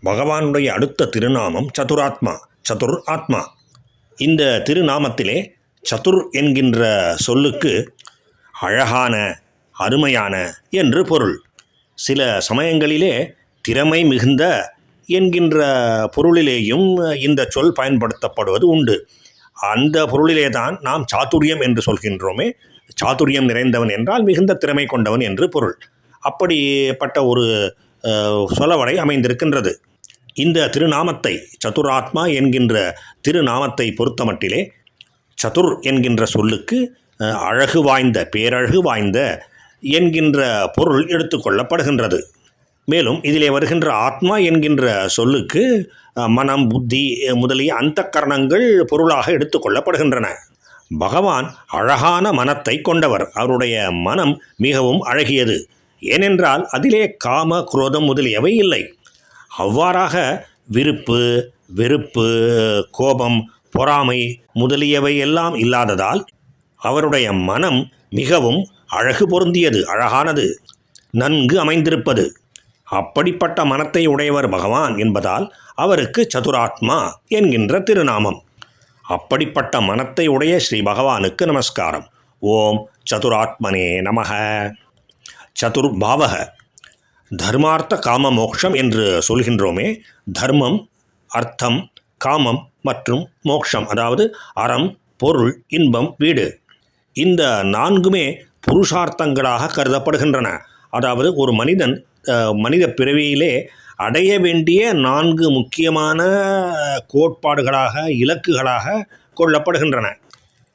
பகவானுடைய அடுத்த திருநாமம் சதுராத்மா, சதுர் ஆத்மா. இந்த திருநாமத்திலே சதுர் என்கின்ற சொல்லுக்கு அழகான, அருமையான என்று பொருள். சில சமயங்களிலே திறமை மிகுந்த என்கின்ற பொருளிலேயும் இந்த சொல் பயன்படுத்தப்படுவது உண்டு. அந்த பொருளிலே தான் நாம் சாதுரியம் என்று சொல்கின்றோமே. சாதுரியம் நிறைந்தவன் என்றால் மிகுந்த திறமை கொண்டவன் என்று பொருள். அப்படிப்பட்ட ஒரு சொலவடை அமைந்திருக்கின்றது. இந்த திருநாமத்தை, சதுராத்மா என்கின்ற திருநாமத்தை பொறுத்தமட்டிலே சதுர் என்கின்ற சொல்லுக்கு அழகு வாய்ந்த, பேரழகு வாய்ந்த என்கின்ற பொருள் எடுத்துக்கொள்ளப்படுகின்றது. மேலும் இதிலே வருகின்ற ஆத்மா என்கின்ற சொல்லுக்கு மனம், புத்தி முதலிய அந்த கரணங்கள் பொருளாக எடுத்துக்கொள்ளப்படுகின்றன. பகவான் அழகான மனத்தை கொண்டவர். அவருடைய மனம் மிகவும் அழகியது. ஏனென்றால் அதிலே காம, குரோதம் முதலியவை இல்லை. அவ்வாறாக விருப்பு, வெறுப்பு, கோபம், பொறாமை முதலியவை எல்லாம் இல்லாததால் அவருடைய மனம் மிகவும் அழகு பொருந்தியது, அழகானது, நன்கு அமைந்திருப்பது. அப்படிப்பட்ட மனத்தை உடையவர் பகவான் என்பதால் அவருக்கு சதுராத்மா என்கின்ற திருநாமம். அப்படிப்பட்ட மனத்தை உடைய ஸ்ரீ பகவானுக்கு நமஸ்காரம். ஓம் சதுராத்மனே நமக. சதுர்பாவக, தர்மார்த்த காம மோக்ஷம் என்று சொல்கின்றோமே. தர்மம், அர்த்தம், காமம் மற்றும் மோக்ஷம், அதாவது அறம், பொருள், இன்பம், வீடு. இந்த நான்குமே புருஷார்த்தங்களாக கருதப்படுகின்றன. அதாவது ஒரு மனிதன் மனித பிறவியிலே அடைய வேண்டிய 4 முக்கியமான கோட்பாடுகளாக, இலக்குகளாக கொள்ளப்படுகின்றன.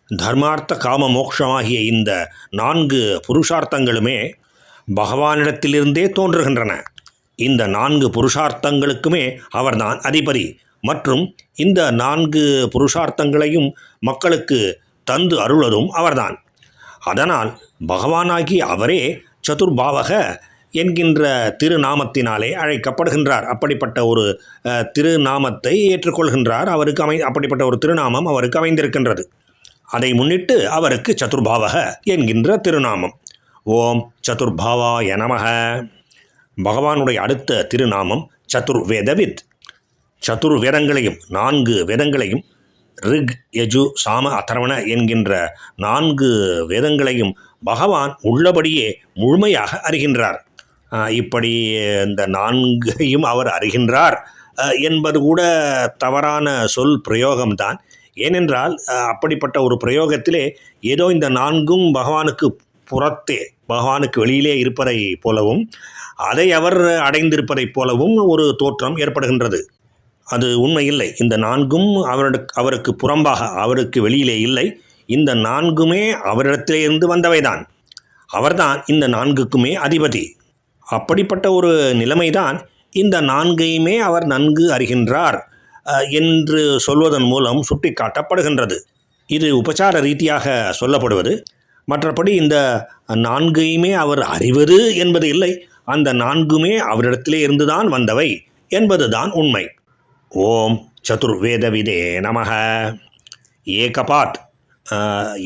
தர்மார்த்த காம மோக்ஷமாகிய இந்த 4 புருஷார்த்தங்களுமே பகவானிடத்திலிருந்தே தோன்றுகின்றன. இந்த 4 புருஷார்த்தங்களுக்குமே அவர்தான் அதிபதி. மற்றும் இந்த 4 புருஷார்த்தங்களையும் மக்களுக்கு தந்து அருள்வதும் அவர்தான். அதனால் பகவானாகி அவரே சதுர்பாவக என்கின்ற திருநாமத்தினாலே அழைக்கப்படுகின்றார். அப்படிப்பட்ட ஒரு திருநாமத்தை ஏற்றுக்கொள்கின்றார். அப்படிப்பட்ட ஒரு திருநாமம் அவருக்கு அமைந்திருக்கின்றது. அதை முன்னிட்டு அவருக்கு சதுர்பாவக என்கின்ற திருநாமம். ஓம் சதுர்பாவாய நமக. பகவானுடைய அடுத்த திருநாமம் சதுர்வேதவித். சதுர்வேதங்களையும், 4 வேதங்களையும், ரிக், யஜு, சாம, அதர்வண என்கின்ற 4 வேதங்களையும் பகவான் உள்ளபடியே முழுமையாக அறிகின்றார். இப்படி இந்த 4ஐயும் அவர் அறிகின்றார் என்பது கூட தவறான சொல் பிரயோகம்தான். ஏனென்றால் அப்படிப்பட்ட ஒரு பிரயோகத்திலே ஏதோ இந்த 4ம் பகவானுக்கு புறத்தே, பகவானுக்கு வெளியிலே இருப்பதை போலவும், அதை அவர் அடைந்திருப்பதைப் போலவும் ஒரு தோற்றம் ஏற்படுகின்றது. அது உண்மையில்லை. இந்த 4ம் அவருக்கு புறம்பாக, அவருக்கு வெளியிலே இல்லை. இந்த 4மே அவரிடத்திலே இருந்து வந்தவைதான். அவர்தான் இந்த 4க்குமே அதிபதி. அப்படிப்பட்ட ஒரு நிலைமைதான் இந்த 4ஐயுமே அவர் நன்கு அறிகின்றார் என்று சொல்வதன் மூலம் சுட்டி காட்டப்படுகின்றது. இது உபசார ரீதியாக சொல்லப்படுவது. மற்றபடி இந்த 4ஐயுமே அவர் அறிவது என்பது இல்லை. அந்த 4மே அவரிடத்திலே இருந்துதான் வந்தவை என்பதுதான் உண்மை. ஓம் சதுர்வேதவிதே நமக. ஏகபாத்.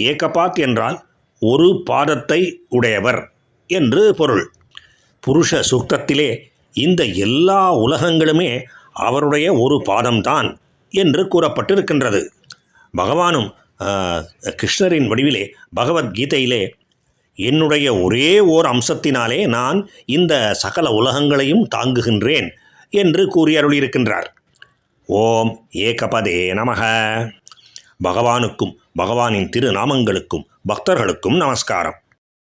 ஏகபாத் என்றால் ஒரு பாதத்தை உடையவர் என்று பொருள். புருஷ சூக்தத்திலே இந்த எல்லா உலகங்களுமே அவருடைய ஒரு பாதம்தான் என்று கூறப்பட்டிருக்கின்றது. பகவானும் கிருஷ்ணரின் வடிவிலே பகவத்கீதையிலே என்னுடைய ஒரே ஓர் அம்சத்தினாலே நான் இந்த சகல உலகங்களையும் தாங்குகின்றேன் என்று கூறி அருளியிருக்கின்றார். ஓம் ஏகபதே நமக. பகவானுக்கும் பகவானின் திருநாமங்களுக்கும் பக்தர்களுக்கும் நமஸ்காரம்.